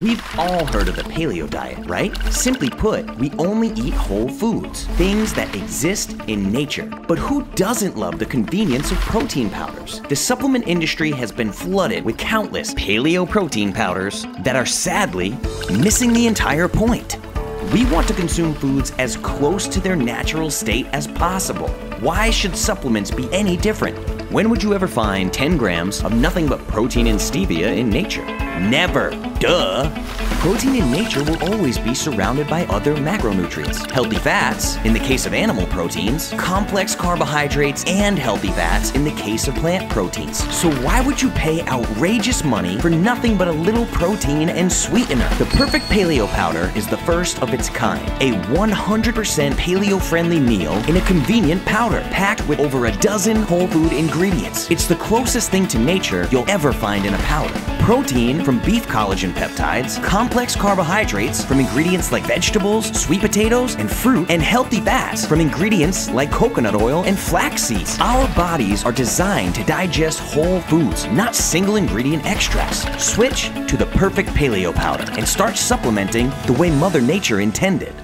We've all heard of the paleo diet, right? Simply put, we only eat whole foods, things that exist in nature. But who doesn't love the convenience of protein powders? The supplement industry has been flooded with countless paleo protein powders that are sadly missing the entire point. We want to consume foods as close to their natural state as possible. Why should supplements be any different? When would you ever find 10 grams of nothing but protein and stevia in nature? Never. Duh. Protein in nature will always be surrounded by other macronutrients, healthy fats in the case of animal proteins, complex carbohydrates, and healthy fats in the case of plant proteins. So why would you pay outrageous money for nothing but a little protein and sweetener? The Perfect Paleo Powder is the first of its kind, a 100% paleo-friendly meal in a convenient powder packed with over a dozen whole food ingredients. It's the closest thing to nature you'll ever find in a powder. Protein from beef collagen peptides, complex carbohydrates from ingredients like vegetables, sweet potatoes, and fruit, and healthy fats from ingredients like coconut oil and flax seeds. Our bodies are designed to digest whole foods, not single ingredient extracts. Switch to the Perfect Paleo Powder and start supplementing the way Mother Nature intended.